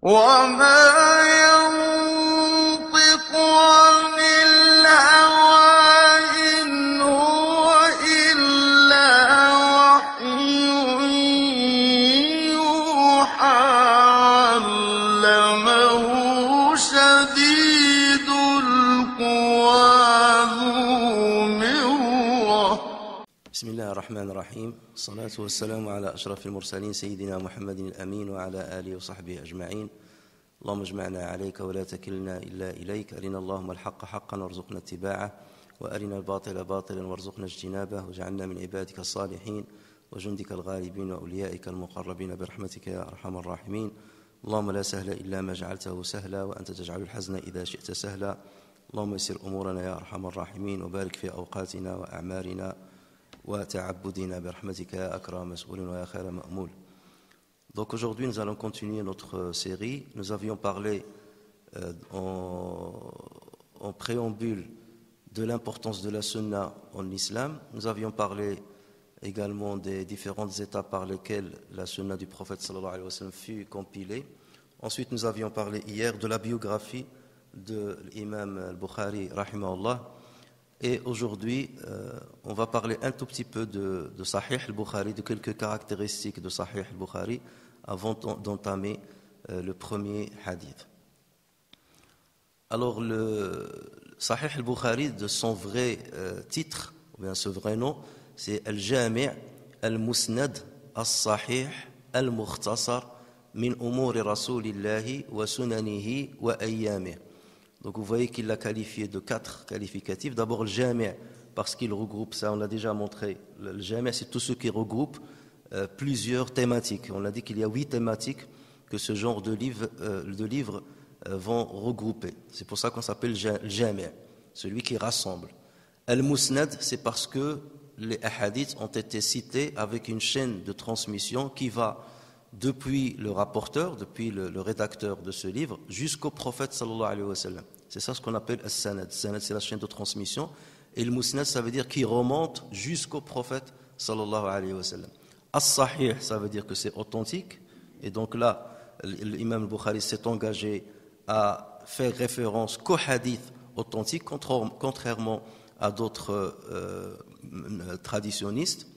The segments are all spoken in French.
وما ينطق عن الهوى إن هو إلا وحي يوحى علمه شديد القوى ذو مرة. بسم الله الرحمن الرحيم. الصلاة والسلام على أشرف المرسلين سيدنا محمد الأمين وعلى آله وصحبه أجمعين. اللهم اجمعنا عليك ولا تكلنا إلا إليك. أرنا اللهم الحق حقا وارزقنا اتباعه، وأرنا الباطل باطلا وارزقنا اجتنابه، واجعلنا من عبادك الصالحين وجندك الغالبين وأوليائك المقربين برحمتك يا أرحم الراحمين. اللهم لا سهل إلا ما جعلته سهلا، وأنت تجعل الحزن إذا شئت سهلا. اللهم يسر أمورنا يا أرحم الراحمين، وبارك في أوقاتنا وأعمارنا وتعبدنا برحمتك يا أكرم مسؤول ويا خير مأمول. Donc aujourd'hui nous allons continuer notre série. Nous avions parlé en préambule de l'importance de la sunna en islam. Nous avions parlé également des différentes étapes par lesquelles la sunna du prophète sallallahu alayhi wa sallam fut compilée. Ensuite nous avions parlé hier de la biographie de l'imam al-Bukhari rahimahullah. Et aujourd'hui, on va parler un tout petit peu de Sahih al-Bukhari, de quelques caractéristiques de Sahih al-Bukhari avant d'entamer le premier hadith. Alors, le Sahih al-Bukhari, de son vrai titre, ou bien ce vrai nom, c'est Al-Jami' al-Musnad al-Sahih al-Mukhtasar min umuri Rasulillahi wa sunanihi wa ayyamih. Donc vous voyez qu'il l'a qualifié de 4 qualificatifs. D'abord le jami', parce qu'il regroupe, ça on l'a déjà montré, le jami' c'est tout ce qui regroupe plusieurs thématiques. On a dit qu'il y a 8 thématiques que ce genre de livres vont regrouper. C'est pour ça qu'on s'appelle jami', celui qui rassemble. Al-Musnad, c'est parce que les hadiths ont été cités avec une chaîne de transmission qui va depuis le rapporteur, depuis le rédacteur de ce livre, jusqu'au prophète sallallahu alayhi wa sallam. C'est ça ce qu'on appelle as-sanad. Sanad, c'est la chaîne de transmission. Et le musnad, ça veut dire qu'il remonte jusqu'au prophète sallallahu alayhi wa sallam. As-sahih, ça veut dire que c'est authentique. Et donc là, l'imam al-Bukhari s'est engagé à faire référence qu'aux hadiths authentiques, contrairement à d'autres traditionnistes.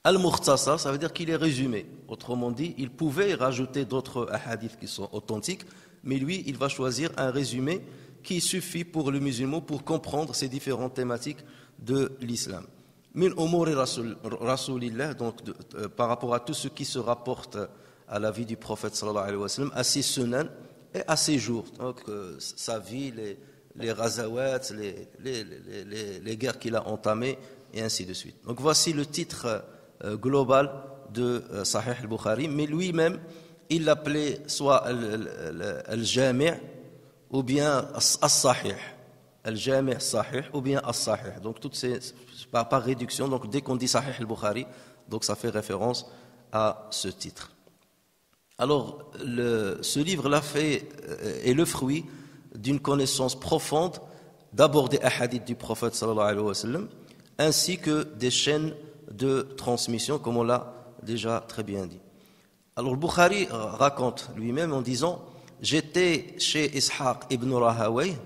Al-Mukhtasar, ça veut dire qu'il est résumé. Autrement dit, il pouvait rajouter d'autres hadiths qui sont authentiques, mais lui, il va choisir un résumé qui suffit pour le musulman pour comprendre ces différentes thématiques de l'islam. Min umuri Rasulillah, donc par rapport à tout ce qui se rapporte à la vie du prophète sallallahu alayhi wa sallam, à ses sunan et à ses jours. Donc sa vie, les razawat, les guerres qu'il a entamées, et ainsi de suite. Donc voici le titre global de Sahih al-Bukhari, mais lui-même il l'appelait soit al-Jami' ou bien as-Sahih, al-Jami' as-Sahih ou bien as-Sahih. Donc toutes ces par réduction, donc dès qu'on dit Sahih al-Bukhari, donc ça fait référence à ce titre. Alors ce livre-là est le fruit d'une connaissance profonde d'abord des hadiths du prophète sallallahu alayhi wa sallam, ainsi que des chaînes de transmission, comme on l'a déjà très bien dit. Alors, le Bukhari raconte lui-même en disant « J'étais chez Ishaq ibn Rahawayh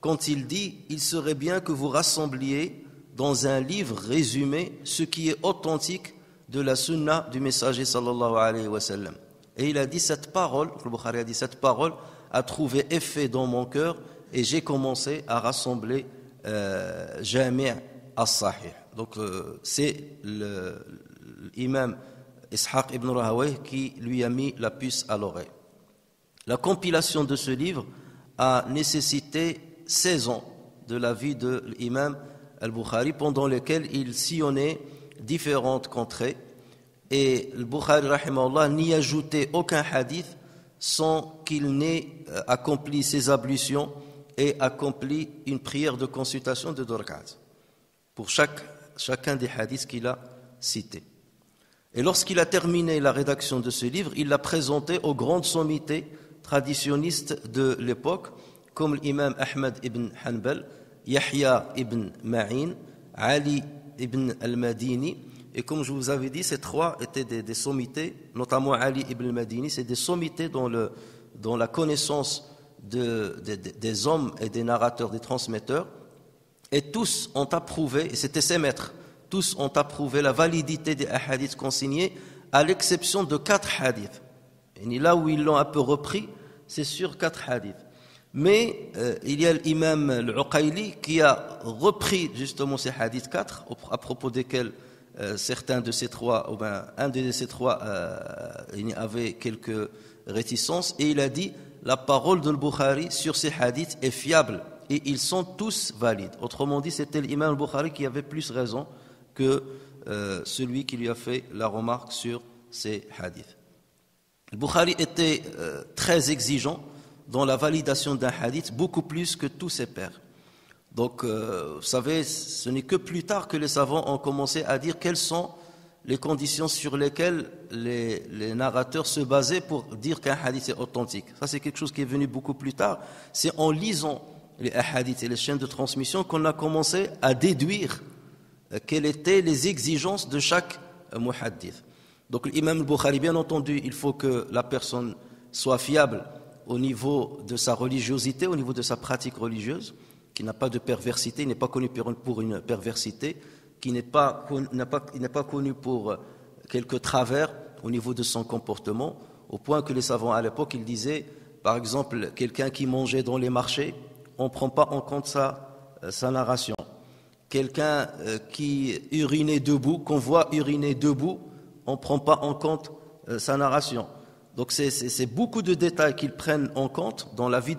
quand il dit « Il serait bien que vous rassembliez dans un livre résumé ce qui est authentique de la sunna du messager sallallahu alayhi wa sallam. » Et il a dit cette parole, le Bukhari a dit cette parole a trouvé effet dans mon cœur et j'ai commencé à rassembler Jami' as-Sahih. Donc c'est l'imam Ishaq ibn Rahawayh qui lui a mis la puce à l'oreille. La compilation de ce livre a nécessité 16 ans de la vie de l'imam al-Bukhari, pendant lesquels il sillonnait différentes contrées, et le Bukhari rahimahullah n'y ajoutait aucun hadith sans qu'il n'ait accompli ses ablutions et accompli une prière de consultation de 2 rak'at pour chacun des hadiths qu'il a cités. Et lorsqu'il a terminé la rédaction de ce livre, il l'a présenté aux grandes sommités traditionnistes de l'époque, comme l'imam Ahmad ibn Hanbal, Yahya ibn Ma'in, Ali ibn al-Madini Et comme je vous avais dit, ces trois étaient des sommités, notamment Ali ibn al-Madini, c'est des sommités dans la connaissance des hommes et des narrateurs, des transmetteurs. Et tous ont approuvé, et c'était ses maîtres, tous ont approuvé la validité des hadiths consignés, à l'exception de 4 hadiths. Et là où ils l'ont un peu repris, c'est sur 4 hadiths. Mais il y a l'imam al-Uqayli qui a repris justement ces hadiths 4, à propos desquels certains de ces trois, ou bien un de ces trois avait quelques réticences, et il a dit la parole de Bukhari sur ces hadiths est fiable et ils sont tous valides. Autrement dit, c'était l'imam al-Bukhari qui avait plus raison que celui qui lui a fait la remarque sur ces hadiths. Le Bukhari était très exigeant dans la validation d'un hadith, beaucoup plus que tous ses pairs. Donc, vous savez, ce n'est que plus tard que les savants ont commencé à dire quelles sont les conditions sur lesquelles les narrateurs se basaient pour dire qu'un hadith est authentique. Ça, c'est quelque chose qui est venu beaucoup plus tard. C'est en lisant les hadiths et les chaînes de transmission qu'on a commencé à déduire quelles étaient les exigences de chaque muhaddith. Donc, l'imam al-Bukhari, bien entendu, il faut que la personne soit fiable au niveau de sa religiosité, au niveau de sa pratique religieuse, qui n'a pas de perversité, il n'est pas connu pour une perversité, qui n'est pas connu pour quelques travers au niveau de son comportement, au point que les savants à l'époque, ils disaient, par exemple, quelqu'un qui mangeait dans les marchés, on ne prend pas en compte sa narration. Quelqu'un qui urinait debout, qu'on voit uriner debout, on ne prend pas en compte sa narration. Donc c'est beaucoup de détails qu'ils prennent en compte dans la vie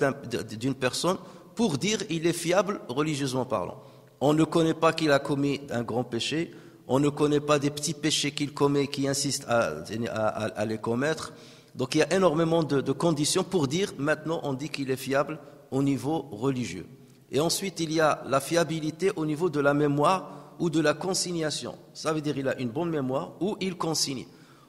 d'une personne pour dire il est fiable religieusement parlant. On ne connaît pas qu'il a commis un grand péché, on ne connaît pas des petits péchés qu'il commet, qui insiste à les commettre. Donc il y a énormément de conditions pour dire maintenant on dit qu'il est fiable au niveau religieux. Et ensuite il y a la fiabilité au niveau de la mémoire ou de la consignation. Ça veut dire il a une bonne mémoire ou il consigne.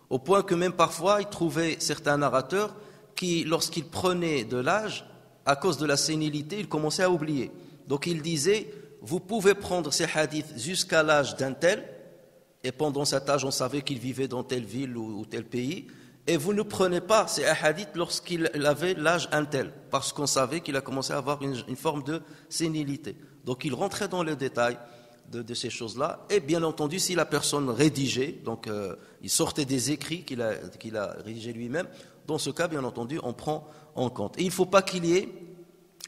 Au point que même parfois, il trouvait certains narrateurs qui, lorsqu'ils prenaient de l'âge, à cause de la sénilité, ils commençaient à oublier. Donc il disait, vous pouvez prendre ces hadiths jusqu'à l'âge d'un tel, et pendant cet âge, on savait qu'il vivait dans telle ville ou tel pays, et vous ne prenez pas ces hadiths lorsqu'il avait l'âge un tel, parce qu'on savait qu'il a commencé à avoir une forme de sénilité. Donc il rentrait dans les détails de ces choses-là, et bien entendu, si la personne rédigeait, donc il sortait des écrits qu'il a rédigés lui-même, dans ce cas, bien entendu, on prend en compte. Et il ne faut pas qu'il y ait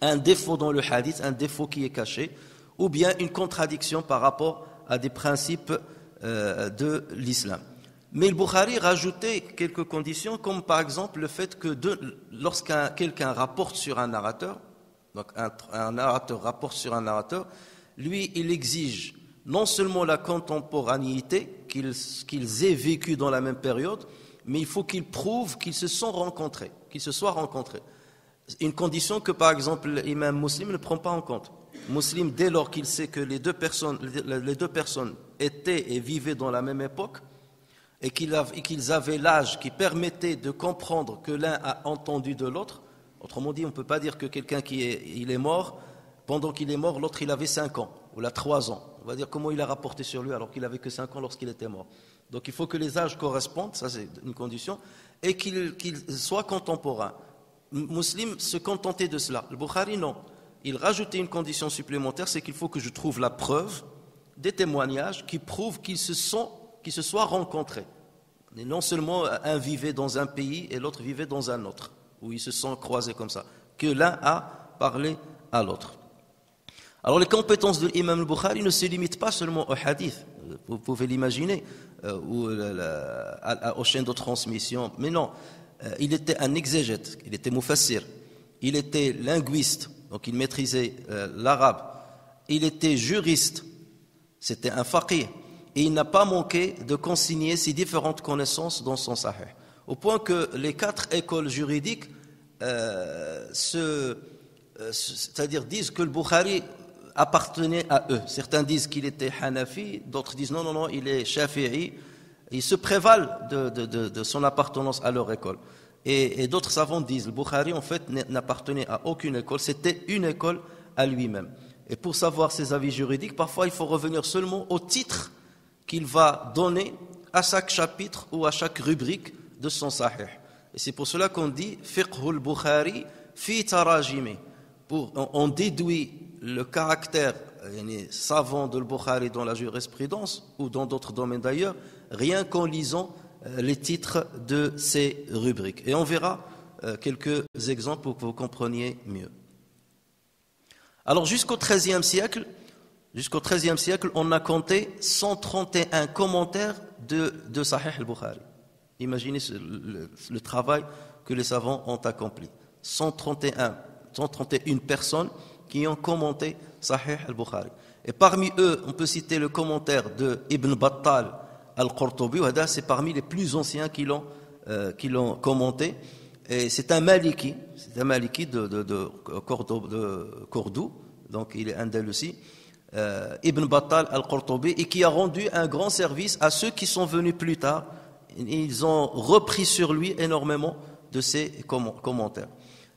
un défaut dans le hadith, un défaut qui est caché, ou bien une contradiction par rapport à des principes de l'islam. Mais le Bukhari rajoutait quelques conditions, comme par exemple le fait que quelqu'un rapporte sur un narrateur, donc un narrateur rapporte sur un narrateur, lui, il exige non seulement la contemporanéité, qu'ils aient vécu dans la même période, mais il faut qu'ils prouvent qu'ils se soient rencontrés. Une condition que, par exemple, l'imam Muslim ne prend pas en compte. Muslim, dès lors qu'il sait que les deux personnes étaient et vivaient dans la même époque, et qu'ils avaient l'âge qui permettait de comprendre que l'un a entendu de l'autre, autrement dit, on ne peut pas dire que quelqu'un il est mort, pendant qu'il est mort, l'autre il avait 5 ans, ou là 3 ans. On va dire comment il a rapporté sur lui alors qu'il n'avait que 5 ans lorsqu'il était mort. Donc il faut que les âges correspondent, ça c'est une condition, et qu'il soit contemporain. Muslim se contentait de cela. Le Bukhari non. Il rajoutait une condition supplémentaire, c'est qu'il faut que je trouve la preuve des témoignages qui prouvent qu'ils se soient rencontrés. Et non seulement un vivait dans un pays et l'autre vivait dans un autre, où ils se sont croisés comme ça, que l'un a parlé à l'autre. Alors les compétences de l'imam al-Bukhari ne se limitent pas seulement au hadith, vous pouvez l'imaginer, ou aux chaînes de transmission, mais non, il était un exégète, il était mufassir, il était linguiste, donc il maîtrisait l'arabe, il était juriste, c'était un faqih, et il n'a pas manqué de consigner ses différentes connaissances dans son sahih, au point que les 4 écoles juridiques c'est-à-dire disent que le Bukhari appartenait à eux. Certains disent qu'il était Hanafi, d'autres disent non, il est Shafi'i. Ils se prévalent de son appartenance à leur école. Et d'autres savants disent le Bukhari en fait n'appartenait à aucune école, c'était une école à lui-même. Et pour savoir ses avis juridiques, parfois il faut revenir seulement au titre qu'il va donner à chaque chapitre ou à chaque rubrique de son Sahih. Et c'est pour cela qu'on dit Fiqhul Bukhari fi tarajimi. On déduit le caractère savant de Bukhari dans la jurisprudence ou dans d'autres domaines d'ailleurs, rien qu'en lisant les titres de ces rubriques. Et on verra quelques exemples pour que vous compreniez mieux. Alors jusqu'au XIIIe siècle, on a compté 131 commentaires de Sahih al-Bukhari. Imaginez le travail que les savants ont accompli. 131 personnes qui ont commenté Sahih al-Bukhari. Et parmi eux, on peut citer le commentaire de Ibn Battal al-Qurtubi. C'est parmi les plus anciens qui l'ont commenté. Et c'est un Maliki de Cordoue, donc il est andalousi, Ibn Battal al-Qurtubi, et qui a rendu un grand service à ceux qui sont venus plus tard. Ils ont repris sur lui énormément de ses commentaires.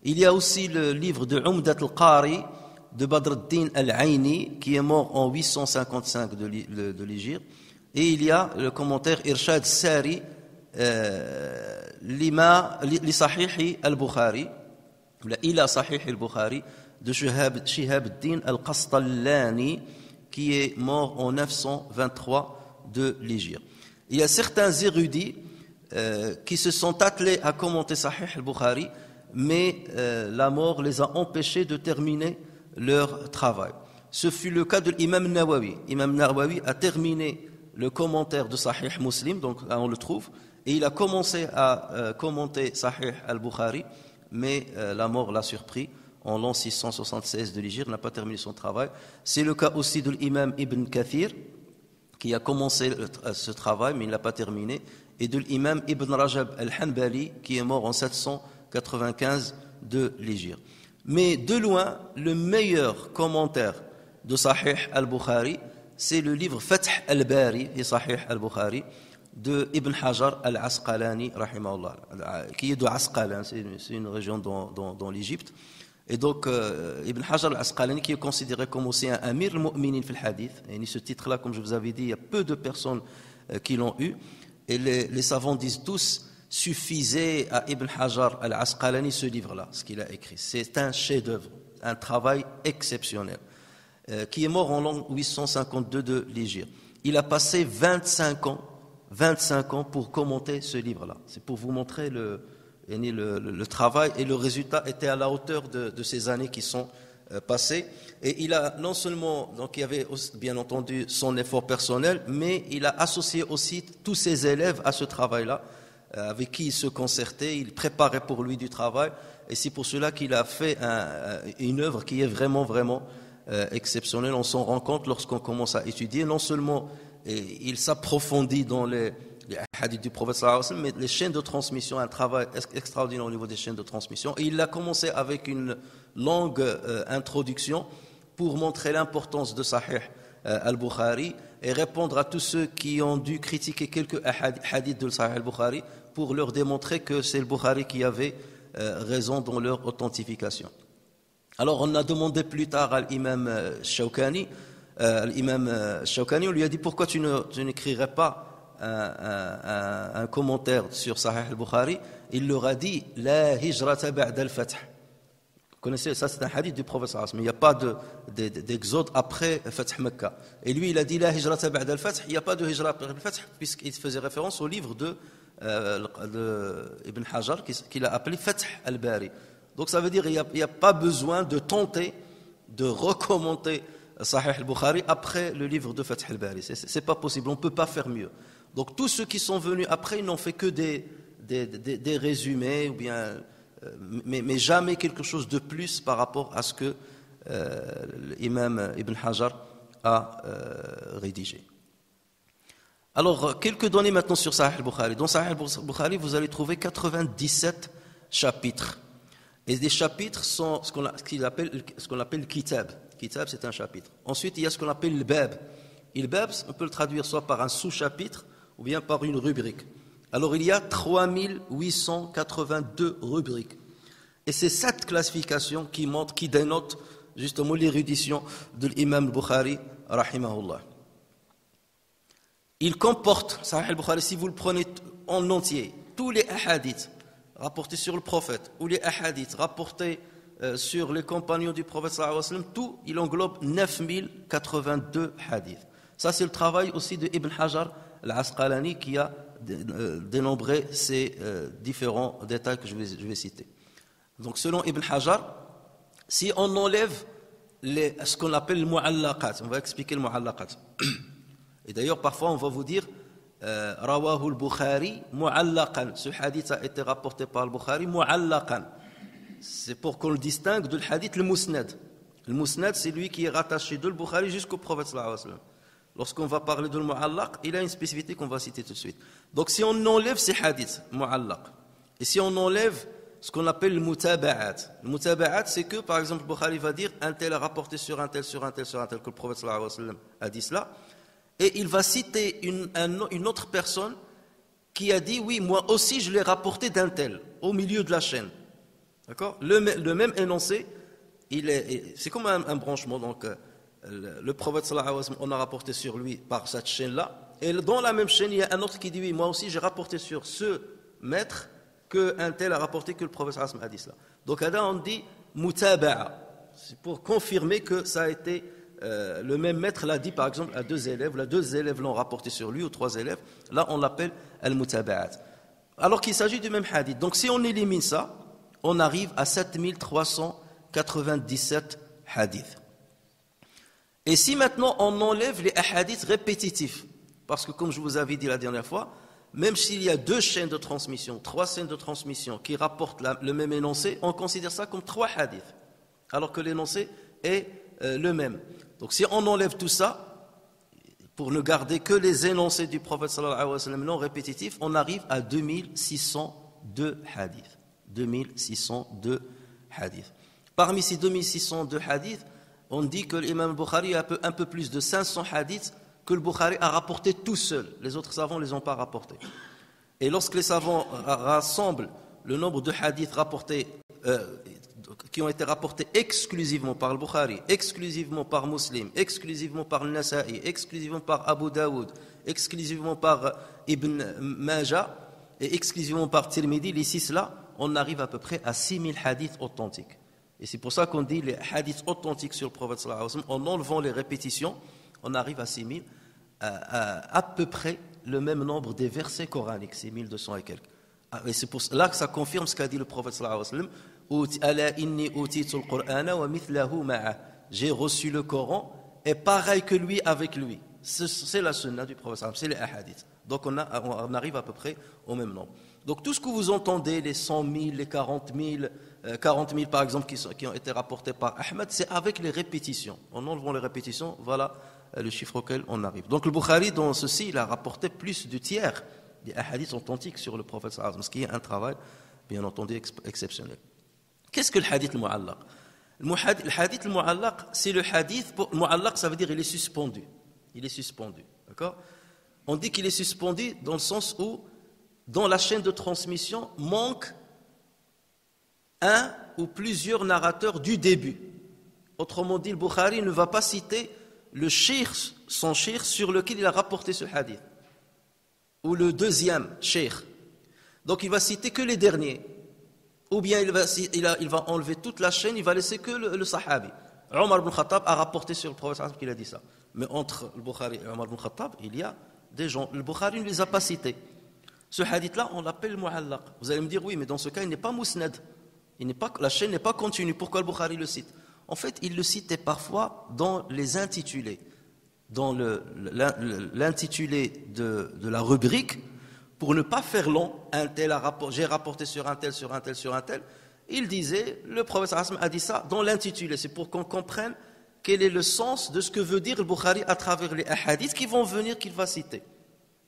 Il y a aussi le livre de Umdat al-Qari de Badr al-Din al-Aini, qui est mort en 855 de l'Hégire. Et il y a le commentaire Irshad Sari li Sahih al-Bukhari, ila Sahih al-Bukhari, de Shihab al-Din al-Qastallani, qui est mort en 923 de l'Hégire. Il y a certains érudits qui se sont attelés à commenter Sahih al-Bukhari, mais la mort les a empêchés de terminer leur travail. Ce fut le cas de l'imam Nawawi. Imam Nawawi a terminé le commentaire de Sahih Muslim, donc là on le trouve, et il a commencé à commenter Sahih al-Bukhari, mais la mort l'a surpris en l'an 676 de l'Hégire, n'a pas terminé son travail. C'est le cas aussi de l'imam Ibn Kathir, qui a commencé ce travail, mais il ne l'a pas terminé, et de l'imam Ibn Rajab al-Hanbali, qui est mort en 795 de l'Hégire. Mais de loin, le meilleur commentaire de Sahih al-Bukhari, c'est le livre Fath al-Bari et Sahih al-Bukhari de Ibn Hajar al-Asqalani, rahimahullah, qui est de Asqalan, c'est une région dans l'Égypte. Et donc, Ibn Hajar al-Asqalani, qui est considéré comme aussi un Amir al-Mu'minin fil hadith, et ce titre-là, comme je vous avais dit, il y a peu de personnes qui l'ont eu, et les savants disent tous, suffisait à Ibn Hajar al-Asqalani ce livre-là, ce qu'il a écrit. C'est un chef-d'œuvre, un travail exceptionnel, qui est mort en l'an 852 de l'Hégire. Il a passé 25 ans pour commenter ce livre-là. C'est pour vous montrer le travail, et le résultat était à la hauteur de ces années qui sont passées. Et il a non seulement, donc il y avait bien entendu son effort personnel, mais il a associé aussi tous ses élèves à ce travail-là, avec qui il se concertait, il préparait pour lui du travail, et c'est pour cela qu'il a fait une œuvre qui est vraiment exceptionnelle. On s'en rend compte lorsqu'on commence à étudier. Non seulement il s'approfondit dans les hadiths du prophète sallallahu alayhi wa sallam, mais les chaînes de transmission, un travail extraordinaire au niveau des chaînes de transmission. Et il a commencé avec une longue introduction pour montrer l'importance de Sahih al-Bukhari et répondre à tous ceux qui ont dû critiquer quelques hadiths de Sahih al-Bukhari pour leur démontrer que c'est le Bukhari qui avait raison dans leur authentification. Alors on a demandé plus tard à l'imam Shawkani, on lui a dit pourquoi tu n'écrirais pas un commentaire sur Sahih al-Bukhari. Il leur a dit la hijrata ba'da al-fath. Vous connaissez, ça c'est un hadith du prophète sallallahu alayhi wa sallam, mais il n'y a pas d'exode après Fath Mecca. Et lui il a dit la hijrata ba'da al-fath, il n'y a pas de hijra après al-fath, puisqu'il faisait référence au livre de Ibn Hajar qu'il a appelé Fath al-Bari. Donc ça veut dire qu'il n'y a pas besoin de tenter de recommenter Sahih al-Bukhari après le livre de Fath al-Bari. C'est pas possible, on ne peut pas faire mieux. Donc tous ceux qui sont venus après, ils n'ont fait que des résumés, ou bien, mais jamais quelque chose de plus par rapport à ce que l'imam Ibn Hajar a rédigé. Alors, quelques données maintenant sur Sahih al-Bukhari. Dans Sahih al-Bukhari, vous allez trouver 97 chapitres. Et les chapitres sont ce qu'on appelle kitab. Kitab, c'est un chapitre. Ensuite, il y a ce qu'on appelle le bab. Et le bab, on peut le traduire soit par un sous-chapitre ou bien par une rubrique. Alors, il y a 3882 rubriques. Et c'est cette classification qui dénote justement l'érudition de l'imam Bukhari, rahimahullah. il comporte, Sahih al-Bukhari, si vous le prenez en entier, tous les hadiths rapportés sur le prophète, ou les hadiths rapportés sur les compagnons du prophète sallallahu alayhi wa sallam, tout, il englobe 9082 hadiths. Ça, c'est le travail aussi de Ibn Hajar al-Asqalani qui a dénombré ces différents détails que je vais citer. Donc, selon Ibn Hajar, si on enlève ce qu'on appelle le mu'allaqat, on va expliquer le mu'allaqat. Et d'ailleurs, parfois, on va vous dire Rawahu al-Bukhari mu'allaqan. Ce hadith a été rapporté par al-Bukhari mu'allaqan. C'est pour qu'on le distingue de le hadith le musnad. Le musnad, c'est lui qui est rattaché de al-Bukhari jusqu'au prophète sallallahu alayhi wa sallam. Lorsqu'on va parler de mu'allaq, il a une spécificité qu'on va citer tout de suite. Donc, si on enlève ces hadiths mu'allaq, et si on enlève ce qu'on appelle le mutaba'at. Le mutaba'at, c'est que, par exemple, Bukhari va dire un tel a rapporté sur un tel, sur un tel, sur un tel, que le prophète sallallahu alayhi wa sallam a dit cela. Et il va citer une autre personne qui a dit, oui, moi aussi je l'ai rapporté d'un tel, au milieu de la chaîne. D'accord ? Le même énoncé, c'est comme un branchement. Donc, le prophète sallallahu alayhi wa sallam, on a rapporté sur lui par cette chaîne-là. Et dans la même chaîne, il y a un autre qui dit, oui, moi aussi j'ai rapporté sur ce maître qu'un tel a rapporté que le prophète sallallahu alayhi wa sallam a dit cela. Donc, là, on dit mutaba'a. C'est pour confirmer que ça a été le même maître l'a dit par exemple à deux élèves, là deux élèves l'ont rapporté sur lui ou trois élèves, là on l'appelle al-mutaba'at. Alors qu'il s'agit du même hadith. Donc si on élimine ça, on arrive à 7397 hadiths. Et si maintenant on enlève les hadiths répétitifs, parce que comme je vous avais dit la dernière fois, même s'il y a deux chaînes de transmission, trois chaînes de transmission qui rapportent le même énoncé, on considère ça comme trois hadiths, alors que l'énoncé est le même. Donc si on enlève tout ça, pour ne garder que les énoncés du prophète sallallahu alayhi wa sallam non répétitifs, on arrive à 2602 hadiths. 2602 hadiths. Parmi ces 2602 hadiths, on dit que l'imam Bukhari a un peu plus de 500 hadiths que le Bukhari a rapporté tout seul. Les autres savants ne les ont pas rapportés. Et lorsque les savants rassemblent le nombre de hadiths rapportés, qui ont été rapportés exclusivement par le Bukhari, exclusivement par Muslim, exclusivement par le Nasa'i, exclusivement par Abu Daoud, exclusivement par Ibn Majah et exclusivement par Tirmidhi, les six là, on arrive à peu près à 6000 hadiths authentiques. Et c'est pour ça qu'on dit les hadiths authentiques sur le prophète sallallahu alayhi wa sallam, en enlevant les répétitions, on arrive à 6000, à peu près le même nombre des versets coraniques, 6200 et quelques. Et c'est pour cela que ça confirme ce qu'a dit le prophète sallallahu alayhi wa sallam. J'ai reçu le Coran et pareil que lui avec lui. C'est la sunna du prophète, c'est les hadiths. Donc on arrive à peu près au même nombre. Donc tout ce que vous entendez, les 100 000, les 40 000 par exemple qui ont été rapportés par Ahmed, c'est avec les répétitions. En enlevant les répétitions, voilà le chiffre auquel on arrive. Donc le Bukhari, dans ceci, il a rapporté plus du tiers des hadiths authentiques sur le prophète sallallahu alayhi wa sallam, ce qui est un travail, bien entendu, exceptionnel. Qu'est-ce que le hadith al-mu'allaq? Le hadith al-mu'allaq, c'est le hadith, mu'allaq, ça veut dire il est suspendu. Il est suspendu, d'accord? On dit qu'il est suspendu dans le sens où, dans la chaîne de transmission, manque un ou plusieurs narrateurs du début. Autrement dit, le Bukhari ne va pas citer son cheikh sur lequel il a rapporté ce hadith, ou le deuxième cheikh. Donc il va citer que les derniers. Ou bien il va enlever toute la chaîne, il va laisser que le sahabi. Omar ibn Khattab a rapporté sur le prophète qu'il a dit ça. Mais entre le Bukhari et Omar ibn Khattab, il y a des gens. Le Bukhari ne les a pas cités. Ce hadith-là, on l'appelle mu'allaq. Vous allez me dire, oui, mais dans ce cas, il n'est pas musnad. La chaîne n'est pas continue. Pourquoi le Bukhari le cite? En fait, il le citait parfois dans les intitulés. Dans l'intitulé de la rubrique, pour ne pas faire long, j'ai rapporté sur un tel, sur un tel, sur un tel. Il disait, le prophète sallallahu alayhi wa sallam a dit ça dans l'intitulé. C'est pour qu'on comprenne quel est le sens de ce que veut dire le Bukhari à travers les hadiths qui vont venir, qu'il va citer.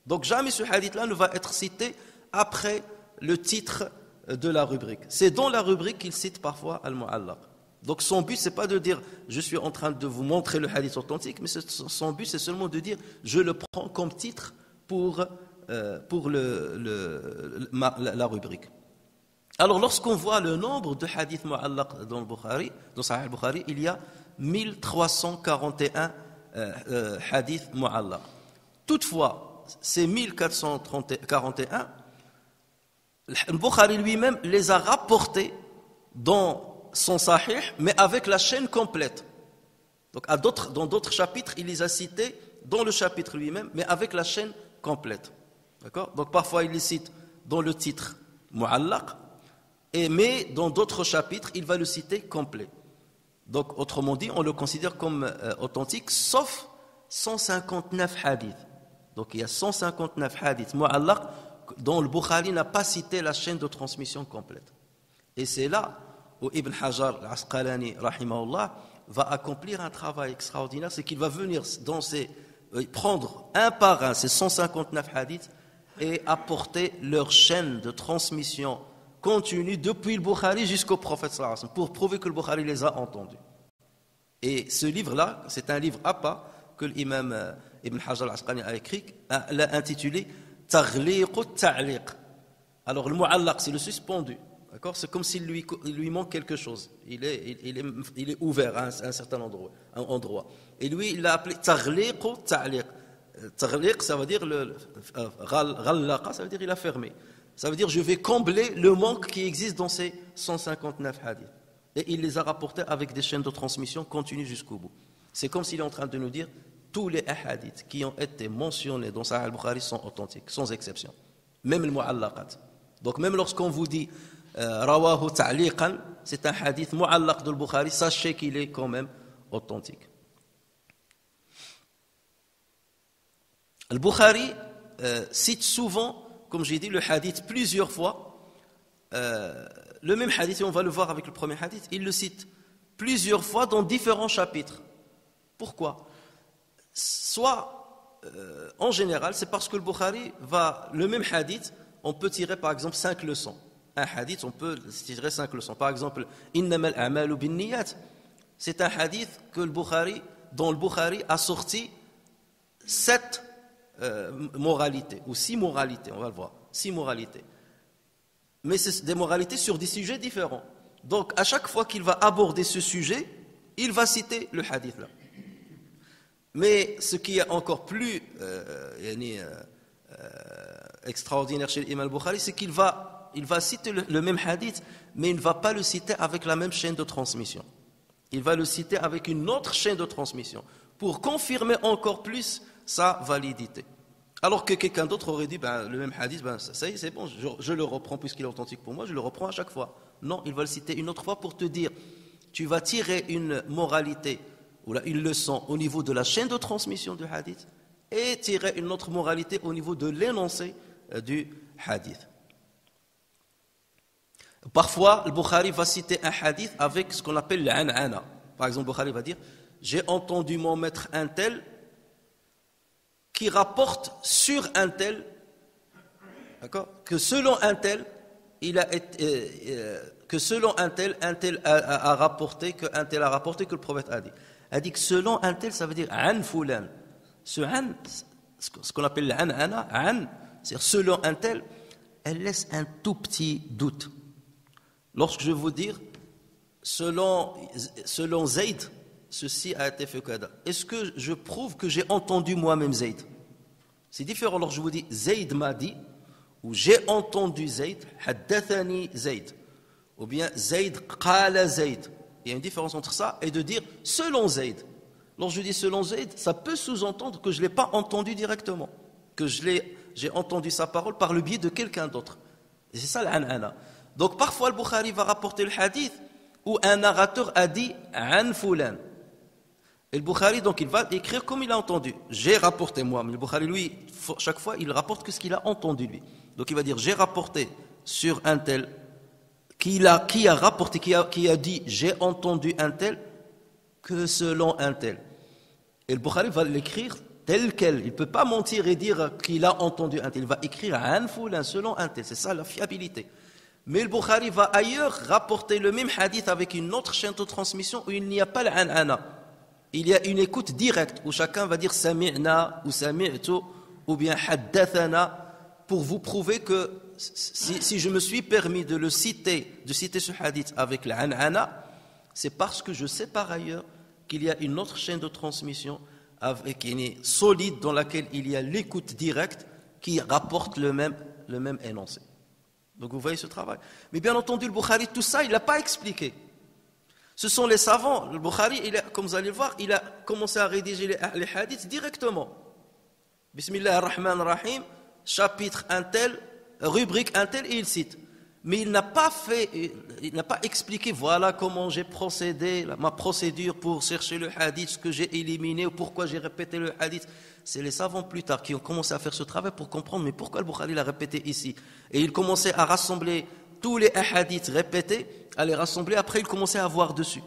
Donc jamais ce hadith-là ne va être cité après le titre de la rubrique. C'est dans la rubrique qu'il cite parfois al-mu'allaq. Donc son but, c'est pas de dire je suis en train de vous montrer le hadith authentique, mais son but, c'est seulement de dire je le prends comme titre pour la rubrique. Alors lorsqu'on voit le nombre de hadiths mu'allaq dans le Bukhari, dans Sahih al-Bukhari, il y a 1341 hadiths mu'allaq. Toutefois, ces 1441, le Bukhari lui-même les a rapportés dans son Sahih, mais avec la chaîne complète. Donc dans d'autres chapitres, il les a cités dans le chapitre lui-même, mais avec la chaîne complète. D'accord? Donc parfois il les cite dans le titre Mu'allaq, mais dans d'autres chapitres, il va le citer complet. Donc autrement dit, on le considère comme authentique, sauf 159 hadiths. Donc il y a 159 hadiths Mu'allaq dont le Bukhari n'a pas cité la chaîne de transmission complète. Et c'est là où Ibn Hajar al-Asqalani, rahimahullah, va accomplir un travail extraordinaire, c'est qu'il va venir prendre un par un ces 159 hadiths et apporter leur chaîne de transmission continue depuis le Bukhari jusqu'au prophète sallallahu alayhi wa sallam, pour prouver que le Bukhari les a entendus. Et ce livre-là, c'est un livre à part que l'imam Ibn Hajar al-Asqalani a écrit, l'a intitulé Taghliq al-Ta'liq. Alors le Mu'allaq, c'est le suspendu. D'accord? C'est comme s'il lui manque quelque chose. Il est ouvert à un certain endroit. Et lui, il l'a appelé Taghliq al-Ta'liq. Taghliq, ça veut dire Ghallaqa, ça veut dire il a fermé. Ça veut dire je vais combler le manque qui existe dans ces 159 hadiths. Et il les a rapportés avec des chaînes de transmission continues jusqu'au bout. C'est comme s'il est en train de nous dire tous les hadiths qui ont été mentionnés dans Sahih al-Bukhari sont authentiques, sans exception. Même le mu'allaqat. Donc même lorsqu'on vous dit rawahu ta'liqan, c'est un hadith mu'allaq de al-Bukhari, sachez qu'il est quand même authentique. Al-Bukhari cite souvent, comme j'ai dit, le hadith plusieurs fois. Le même hadith, et on va le voir avec le premier hadith, il le cite plusieurs fois dans différents chapitres. Pourquoi? Soit, en général, c'est parce que le Bukhari le même hadith, on peut tirer par exemple 5 leçons. Un hadith, on peut tirer 5 leçons. Par exemple, Innamal a'malu binniyat, c'est un hadith dont le Bukhari a sorti 7 moralités, ou 6 moralités, on va le voir, 6 moralités. Mais c'est des moralités sur des sujets différents. Donc, à chaque fois qu'il va aborder ce sujet, il va citer le hadith là. Mais ce qui est encore plus extraordinaire chez l'imam al-Bukhari, c'est qu'il va citer le même hadith, mais il ne va pas le citer avec la même chaîne de transmission. Il va le citer avec une autre chaîne de transmission, pour confirmer encore plus sa validité. Alors que quelqu'un d'autre aurait dit, le même hadith, ça y est, c'est bon, je le reprends puisqu'il est authentique pour moi, je le reprends à chaque fois. Non, il va le citer une autre fois pour te dire, tu vas tirer une moralité, ou une leçon au niveau de la chaîne de transmission du hadith, et tirer une autre moralité au niveau de l'énoncé du hadith. Parfois, le Bukhari va citer un hadith avec ce qu'on appelle l'an'ana. Par exemple, le Bukhari va dire, j'ai entendu mon maître un tel qui rapporte sur un tel, d'accord, que selon un tel, un tel a rapporté que le prophète a dit. A dit que selon un tel, ça veut dire an fulan. Ce an, ce qu'on appelle l'an'ana, c'est-à-dire selon un tel, elle laisse un tout petit doute. Lorsque je vous dire, selon Zayd, ceci a été fait kada. Est-ce que je prouve que j'ai entendu moi-même Zayd? C'est différent lorsque je vous dis Zayd m'a dit, ou j'ai entendu Zayd, haddathani Zayd, ou bien Zayd qala Zayd. Il y a une différence entre ça et de dire selon Zayd. Lorsque je dis selon Zayd, ça peut sous-entendre que je ne l'ai pas entendu directement, que j'ai entendu sa parole par le biais de quelqu'un d'autre. Et c'est ça l'an'ana. Donc parfois le Bukhari va rapporter le hadith où un narrateur a dit an fulan. Et le Bukhari, donc, il va écrire comme il a entendu. J'ai rapporté moi, mais le Bukhari, lui, chaque fois, il rapporte que ce qu'il a entendu, lui. Donc, il va dire, j'ai rapporté sur un tel, qui a rapporté, qui a dit, j'ai entendu un tel, que selon un tel. Et le Bukhari va l'écrire tel quel. Il ne peut pas mentir et dire qu'il a entendu un tel. Il va écrire un foulin selon un tel. C'est ça la fiabilité. Mais le Bukhari va ailleurs rapporter le même hadith avec une autre chaîne de transmission où il n'y a pas l'an'ana. Il y a une écoute directe où chacun va dire sami'na ou sami'tu ou bien haddathana pour vous prouver que si je me suis permis de citer ce hadith avec l'an'ana, c'est parce que je sais par ailleurs qu'il y a une autre chaîne de transmission solide, dans laquelle il y a l'écoute directe, qui rapporte le même énoncé. Donc vous voyez ce travail. Mais bien entendu, le Bukhari, tout ça, il n'a pas expliqué. Ce sont les savants. Le Bukhari, comme vous allez le voir, il a commencé à rédiger les hadiths directement. Bismillah ar-Rahman ar-Rahim, chapitre un tel, rubrique un tel, et il cite. Mais il n'a pas expliqué, voilà comment j'ai procédé, ma procédure pour chercher le hadith, ce que j'ai éliminé, ou pourquoi j'ai répété le hadith. C'est les savants plus tard qui ont commencé à faire ce travail pour comprendre, mais pourquoi le Bukhari l'a répété ici. Et il commençait à rassembler tous les hadiths répétés, à les rassembler, après il commençait à voir dessus.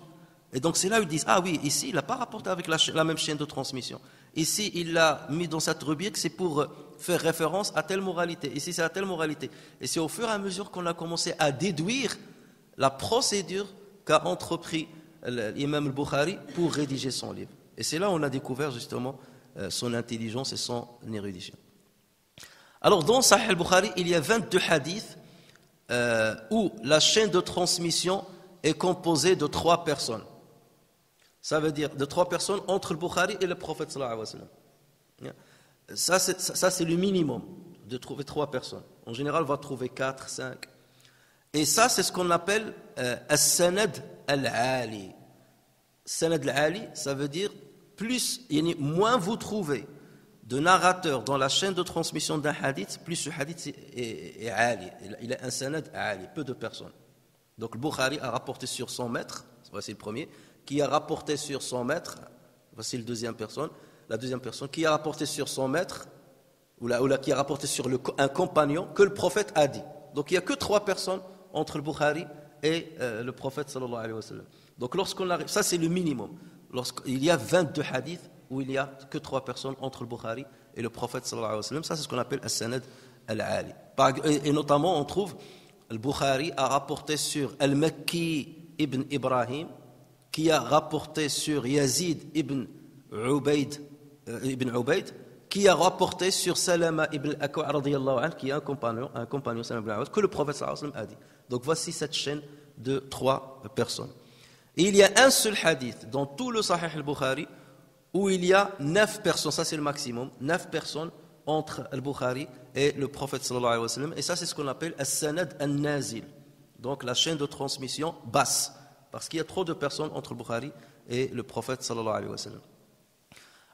Et donc c'est là où ils disent, ah oui, ici il n'a pas rapporté avec la même chaîne de transmission. Ici il l'a mis dans cette rubrique, c'est pour faire référence à telle moralité. Ici c'est à telle moralité. Et c'est au fur et à mesure qu'on a commencé à déduire la procédure qu'a entrepris l'imam al-Bukhari pour rédiger son livre. Et c'est là où on a découvert justement son intelligence et son érudition. Alors dans Sahih al-Bukhari, il y a 22 hadiths où la chaîne de transmission est composée de 3 personnes. Ça veut dire de 3 personnes entre le Bukhari et le prophète sallallahu alayhi wa sallam. Ça c'est le minimum, de trouver 3 personnes. En général, on va trouver 4, 5. Et ça, c'est ce qu'on appelle as-sanad al-ali. Sanad al-ali, ça veut dire moins vous trouvez de narrateurs dans la chaîne de transmission d'un hadith, plus ce hadith est ali. Il a un sanad ali, peu de personnes. Donc le Bukhari a rapporté sur son maître, voici le premier, qui a rapporté sur son maître, voici la deuxième personne, qui a rapporté sur son maître, ou qui a rapporté sur un compagnon, que le prophète a dit. Donc il n'y a que 3 personnes entre le Bukhari et le prophète sallallahu alayhi wa sallam. Donc lorsqu'on arrive, ça c'est le minimum. Lorsqu'il y a 22 hadiths où il n'y a que 3 personnes entre le Bukhari et le prophète sallallahu alayhi wa sallam, ça c'est ce qu'on appelle as-sanad al-ali. Et notamment on trouve, le Bukhari a rapporté sur Al-Makki ibn Ibrahim, qui a rapporté sur Yazid ibn Ubayd, qui a rapporté sur Salama ibn al-Akwa radiyallahu anhu, qui est un compagnon Salama ibn al-Akwa, que le prophète sallallahu alayhi wa sallam a dit. Donc voici cette chaîne de 3 personnes. Et il y a un seul hadith dans tout le Sahih al-Bukhari où il y a 9 personnes, ça c'est le maximum, 9 personnes entre al-Bukhari et le prophète sallallahu alayhi wa sallam, et ça c'est ce qu'on appelle as-sanad al-nazil, donc la chaîne de transmission basse, parce qu'il y a trop de personnes entre le Bukhari et le prophète sallallahu alayhi wa sallam.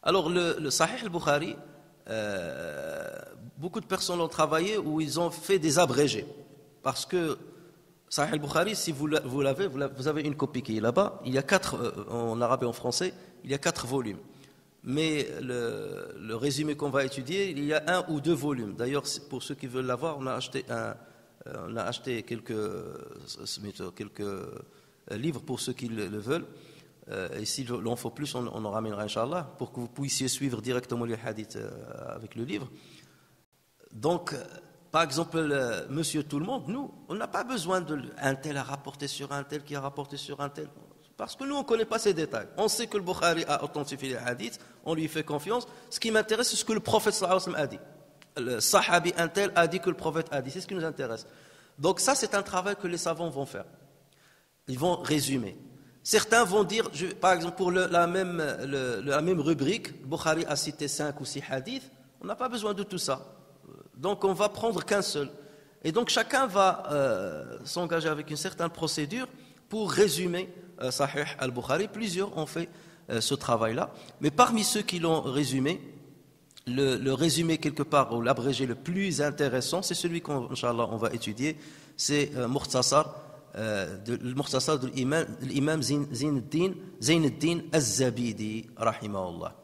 Alors le Sahih al-Bukhari, beaucoup de personnes ont travaillé où ils ont fait des abrégés, parce que Sahih al-Bukhari, si vous avez une copie qui est là-bas, il y a 4, en arabe et en français, il y a 4 volumes. Mais le résumé qu'on va étudier, il y a 1 ou 2 volumes. D'ailleurs, pour ceux qui veulent l'avoir, on a acheté quelques livres pour ceux qui le veulent. Et s'il en faut plus, on en ramènera, Inch'Allah, pour que vous puissiez suivre directement les hadiths avec le livre. Donc, par exemple, Monsieur Tout-le-Monde, nous, on n'a pas besoin d'un tel à rapporter sur un tel qui a rapporté sur un tel. Parce que nous, on ne connaît pas ces détails. On sait que le Bukhari a authentifié les hadiths, on lui fait confiance. Ce qui m'intéresse, c'est ce que le prophète sallallahu alayhi wa sallam a dit. Le sahabi un tel a dit que le prophète a dit. C'est ce qui nous intéresse. Donc ça, c'est un travail que les savants vont faire. Ils vont résumer. Certains vont dire, par exemple, pour la même rubrique, le Bukhari a cité 5 ou 6 hadiths, on n'a pas besoin de tout ça. Donc on va prendre qu'un seul. Et donc chacun va s'engager avec une certaine procédure pour résumer Sahih al-Bukhari. Plusieurs ont fait ce travail-là. Mais parmi ceux qui l'ont résumé, le résumé quelque part, ou l'abrégé le plus intéressant, c'est celui qu'Inch'Allah on va étudier, c'est Mukhtasar de l'imam Zainuddin Az-Zabidi, rahimahullah,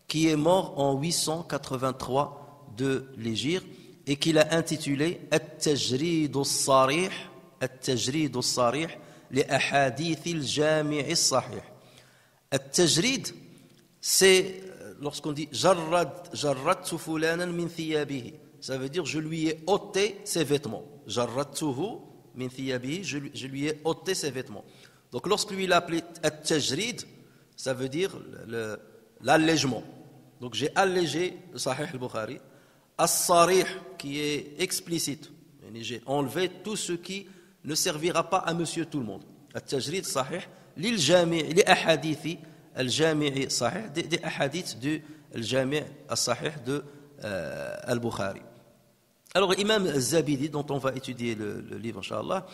qui est mort en 883 de l'Hégire, et qu'il a intitulé At-Tajrid al-Sarih li ahadith al-Jami' al-Sahih. At-Tajrid, c'est lorsqu'on dit jarradtu fulanan min thiyabihi, ça veut dire je lui ai ôté ses vêtements. Jarradtuhu min thiyabihi, je lui ai ôté ses vêtements. Donc lorsque lui il a appelé At-Tajrid, ça veut dire l'allègement. Donc j'ai allégé le Sahih al-Bukhari. As-Sarih, qui est explicite. J'ai enlevé tout ce qui ne servira pas à Monsieur Tout-le-Monde. At-Tajrid Sahih lil Jami' li ahadithi al-Jami' Sahih, des hadiths du Jami' al-Sahih de al-Bukhari. Alors, l'imam Zabidi, dont on va étudier le livre, Inch'Allah,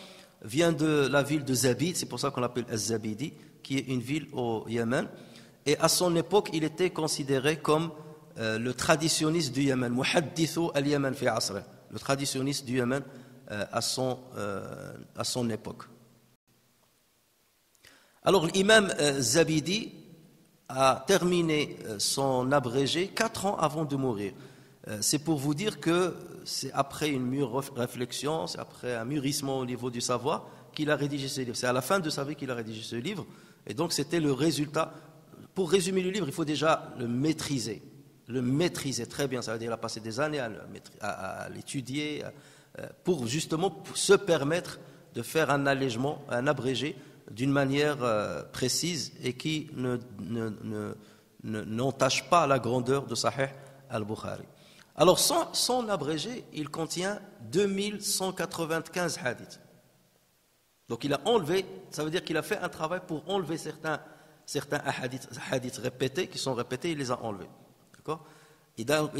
vient de la ville de Zabid, c'est pour ça qu'on l'appelle Zabidi, qui est une ville au Yémen. Et à son époque, il était considéré comme le traditionniste du Yémen, Muhaddithu al-Yémen fi asrih, le traditionniste du Yémen à son époque. Alors, l'imam Zabidi a terminé son abrégé 4 ans avant de mourir. C'est pour vous dire que c'est après une mûre réflexion, c'est après un mûrissement au niveau du savoir qu'il a rédigé ce livre. C'est à la fin de sa vie qu'il a rédigé ce livre. Et donc c'était le résultat. Pour résumer le livre, il faut déjà le maîtriser. Le maîtriser très bien. Ça veut dire qu'il a passé des années à l'étudier pour justement se permettre de faire un allègement, un abrégé d'une manière précise et qui n'entache pas la grandeur de Sahih al-Bukhari. Alors, son abrégé, il contient 2195 hadiths. Donc, il a enlevé, ça veut dire qu'il a fait un travail pour enlever certains hadiths répétés, qui sont répétés, il les a enlevés. D'accord ?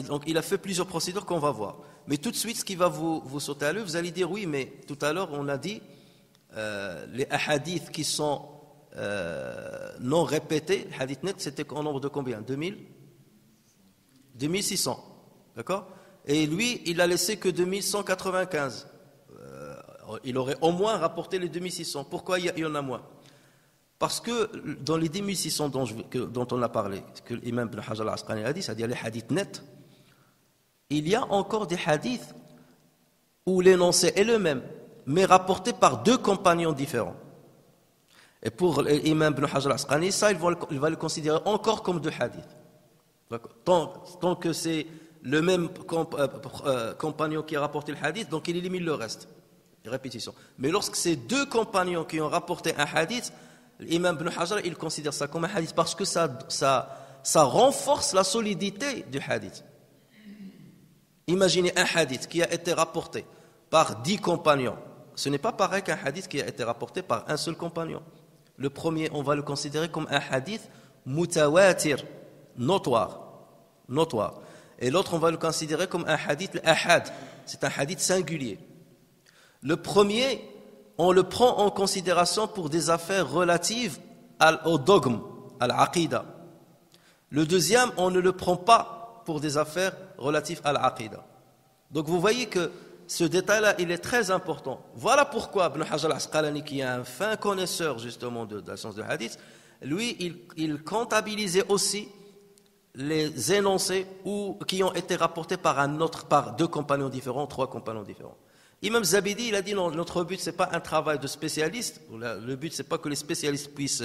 Donc, il a fait plusieurs procédures qu'on va voir. Mais tout de suite, ce qui va vous sauter à l'œil, vous allez dire, oui, mais tout à l'heure, on a dit, les hadiths qui sont non répétés, les hadiths nets, c'était en nombre de combien ? 2600. D'accord ? Et lui, il a laissé que 2195. Il aurait au moins rapporté les 2600. Pourquoi il y en a moins ? Parce que dans les 2600 dont on a parlé, que l'imam Ibn Hajar al-Asqalani a dit, c'est-à-dire les hadiths nets, il y a encore des hadiths où l'énoncé est le même, mais rapporté par 2 compagnons différents. Et pour l'imam Ibn Hajar al-Asqalani, ça, il va le considérer encore comme 2 hadiths. Tant que c'est le même compagnon qui a rapporté le hadith, donc il élimine le reste. Répétition. Mais lorsque c'est 2 compagnons qui ont rapporté un hadith, l'imam Ibn Hajar, il considère ça comme un hadith parce que ça renforce la solidité du hadith. Imaginez un hadith qui a été rapporté par 10 compagnons. Ce n'est pas pareil qu'un hadith qui a été rapporté par un seul compagnon. Le premier, on va le considérer comme un hadith mutawatir, notoire. Et l'autre, on va le considérer comme un hadith ahad. C'est un hadith singulier. Le premier, on le prend en considération pour des affaires relatives au dogme, à l'aqida. Le deuxième, on ne le prend pas pour des affaires relatives à l'aqida. Donc vous voyez que ce détail-là, il est très important. Voilà pourquoi Ibn Hajar al-Asqalani, qui est un fin connaisseur justement de la science du hadith, lui, il comptabilisait aussi les énoncés qui ont été rapportés par 2 compagnons différents, 3 compagnons différents. Imam Zabidi, il a dit non, notre but c'est pas un travail de spécialiste, le but c'est pas que les spécialistes puissent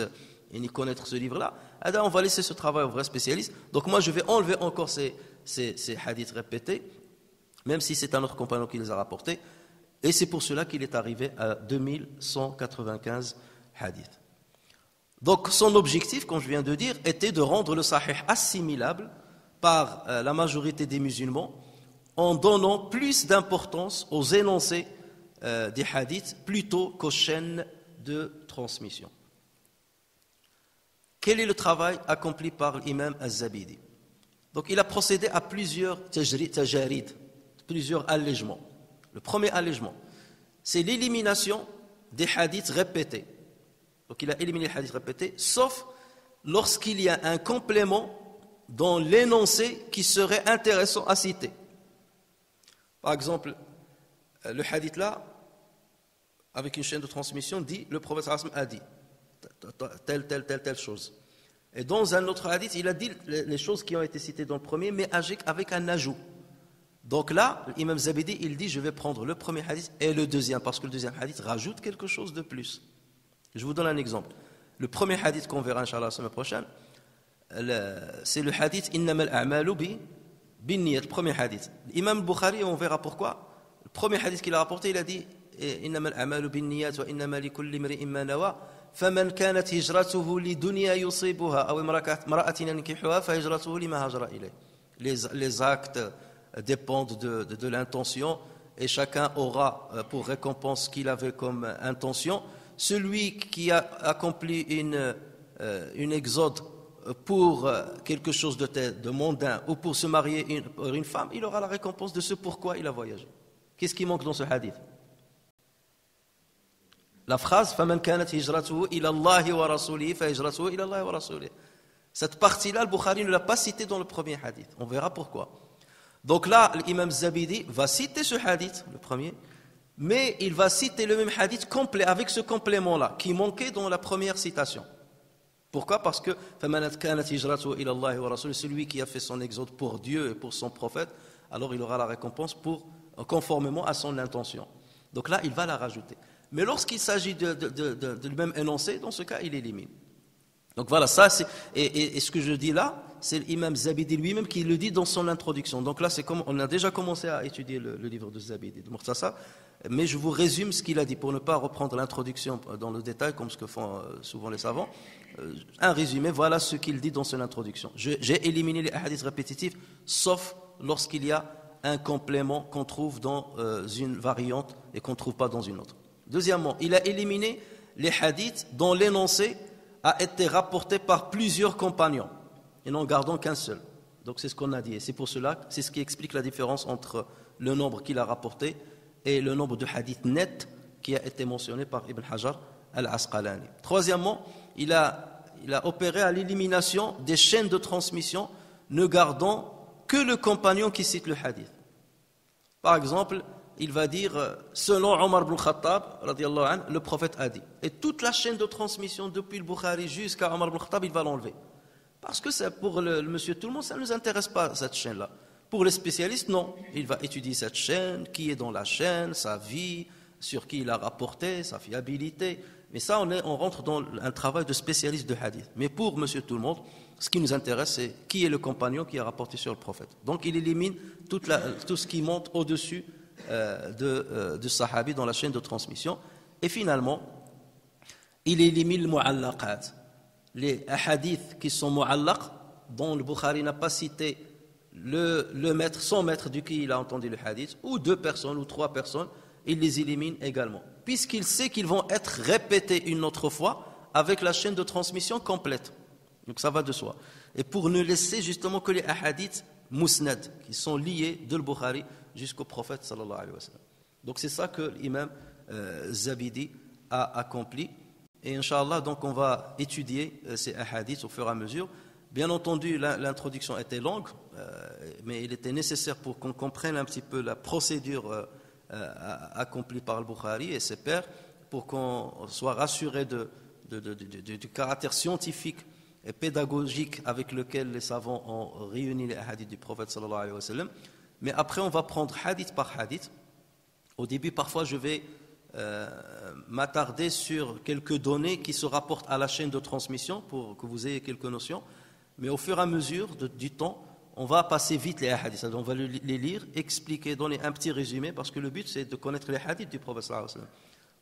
connaître ce livre-là. On va laisser ce travail aux vrais spécialistes. Donc moi je vais enlever encore ces hadiths répétés, même si c'est un autre compagnon qui les a rapportés, et c'est pour cela qu'il est arrivé à 2195 hadiths. Donc son objectif, comme je viens de dire, était de rendre le sahih assimilable par la majorité des musulmans en donnant plus d'importance aux énoncés des hadiths plutôt qu'aux chaînes de transmission. Quel est le travail accompli par l'imam al-Zabidi ? Donc il a procédé à plusieurs tajarid, plusieurs allègements. Le premier allègement, c'est l'élimination des hadiths répétés. Donc il a éliminé les hadiths répétés, sauf lorsqu'il y a un complément dans l'énoncé qui serait intéressant à citer. Par exemple, le hadith là, avec une chaîne de transmission, dit, le prophète a dit telle chose. Et dans un autre hadith, il a dit les choses qui ont été citées dans le premier, mais avec un ajout. Donc là, l'imam Zabidi, il dit, je vais prendre le premier hadith et le deuxième, parce que le deuxième hadith rajoute quelque chose de plus. Je vous donne un exemple. Le premier hadith qu'on verra, Inch'Allah, la semaine prochaine, c'est le hadith « Innamal a'malu binniyat », le premier hadith. L'imam Bukhari, on verra pourquoi. Le premier hadith qu'il a rapporté, il a dit « Innamal a'malu binniyat wa innama likulli imri'in ma nawa, faman kanat hijratuhu lidunya yusibuha, aw imra'atin yankihuha, fa hijratuhu lima hajara ilayh » Les actes dépendent de l'intention et chacun aura pour récompense ce qu'il avait comme intention. Celui qui a accompli une exode pour quelque chose de mondain ou pour se marier pour une femme, il aura la récompense de ce pourquoi il a voyagé. Qu'est-ce qui manque dans ce hadith? La phrase فَمَنْ كَانَتْ هِجْرَتُهُ إِلَى اللَّهِ وَرَسُولِهِ فَهِجْرَتُهُ إِلَى اللَّهِ وَرَسُولِهِ. Cette partie-là, le Bukhari ne l'a pas citée dans le premier hadith. On verra pourquoi. Donc là, l'imam Zabidi va citer ce hadith, le premier, mais il va citer le même hadith complet, avec ce complément-là, qui manquait dans la première citation. Pourquoi? Parce que celui qui a fait son exode pour Dieu et pour son prophète, alors il aura la récompense conformément à son intention. Donc là, il va la rajouter. Mais lorsqu'il s'agit de le même énoncé, dans ce cas, il élimine. Donc voilà, ça c'est et ce que je dis là, c'est l'imam Zabidi lui-même qui le dit dans son introduction. Donc là, c'est comme on a déjà commencé à étudier le livre de Zabidi, de Murtasa, mais je vous résume ce qu'il a dit pour ne pas reprendre l'introduction dans le détail comme ce que font souvent les savants. Un résumé, voilà ce qu'il dit dans son introduction. J'ai éliminé les hadiths répétitifs, sauf lorsqu'il y a un complément qu'on trouve dans une variante et qu'on ne trouve pas dans une autre. Deuxièmement, il a éliminé les hadiths dont l'énoncé a été rapporté par plusieurs compagnons et n'en gardant qu'un seul. Donc c'est ce qu'on a dit. Et c'est pour cela, c'est ce qui explique la différence entre le nombre qu'il a rapporté et le nombre de hadiths nets qui a été mentionné par Ibn Hajar al-Asqalani. Troisièmement, il a opéré à l'élimination des chaînes de transmission, ne gardant que le compagnon qui cite le hadith. Par exemple, il va dire, selon Omar ibn Khattab, le prophète a dit. Et toute la chaîne de transmission, depuis le Bukhari jusqu'à Omar ibn Khattab, il va l'enlever. Parce que c'est pour le monsieur tout le monde, ça ne nous intéresse pas, cette chaîne-là. Pour les spécialistes, non. Il va étudier cette chaîne, qui est dans la chaîne, sa vie, sur qui il a rapporté, sa fiabilité. Mais ça, on rentre dans un travail de spécialiste de hadith. Mais pour monsieur tout le monde, ce qui nous intéresse, c'est qui est le compagnon qui a rapporté sur le prophète. Donc il élimine tout ce qui monte au-dessus de sahabi dans la chaîne de transmission. Et finalement, il élimine le mu'allaqat. Les hadiths qui sont mu'allaq, dont le Bukhari n'a pas cité le maître, son maître du qui il a entendu le hadith, ou 2 personnes ou 3 personnes, il les élimine également. Puisqu'il sait qu'ils vont être répétés une autre fois avec la chaîne de transmission complète. Donc ça va de soi. Et pour ne laisser justement que les hadiths musnad, qui sont liés de le Bukhari jusqu'au prophète sallallahu alayhi wa sallam. Donc c'est ça que l'imam Zabidi a accompli. Et Inch'Allah, donc on va étudier ces hadiths au fur et à mesure. Bien entendu, l'introduction était longue, mais il était nécessaire pour qu'on comprenne un petit peu la procédure accomplie par le Bukhari et ses pairs, pour qu'on soit rassuré du caractère scientifique et pédagogique avec lequel les savants ont réuni les hadiths du prophète sallallahu alayhi wa sallam. Mais après, on va prendre hadith par hadith. Au début, parfois, je vais m'attarder sur quelques données qui se rapportent à la chaîne de transmission pour que vous ayez quelques notions. Mais au fur et à mesure du temps, on va passer vite les hadiths. On va les lire, expliquer, donner un petit résumé, parce que le but, c'est de connaître les hadiths du prophète sallallahu alayhi wa sallam.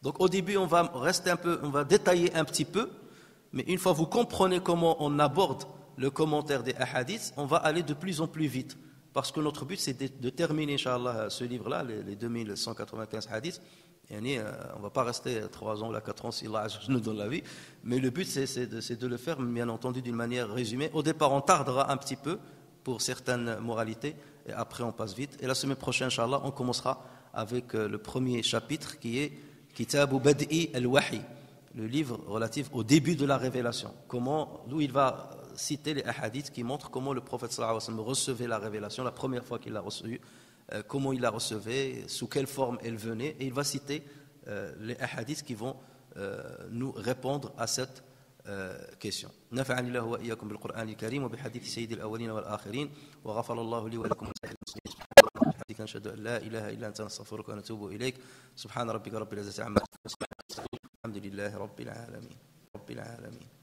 Donc au début, on va détailler un petit peu, mais une fois vous comprenez comment on aborde le commentaire des hadiths, on va aller de plus en plus vite. Parce que notre but, c'est de terminer, Inch'Allah, ce livre-là, les 2195 hadiths. On ne va pas rester 3 ans ou 4 ans si Allah nous donne la vie. Mais le but, c'est de le faire, bien entendu, d'une manière résumée. Au départ, on tardera un petit peu pour certaines moralités, et après, on passe vite. Et la semaine prochaine, Inch'Allah, on commencera avec le premier chapitre qui est Kitabu Bad'i al-Wahi, le livre relatif au début de la révélation. D'où il va citer les hadiths qui montrent comment le prophète sallallahu alayhi wa sallam recevait la révélation, la première fois qu'il l'a reçue, comment il la recevait, sous quelle forme elle venait, et il va citer les hadiths qui vont nous répondre à cette question. نفعني الله وإياكم بالقرآن الكريم وبحديث سيد الأولين والآخرين وغفر الله لي ولكم نشهد أن لا إله إلا أنت نستغفرك ونتوب إليك سبحان ربك رب العزة عما يصفون الحمد لله رب العالمين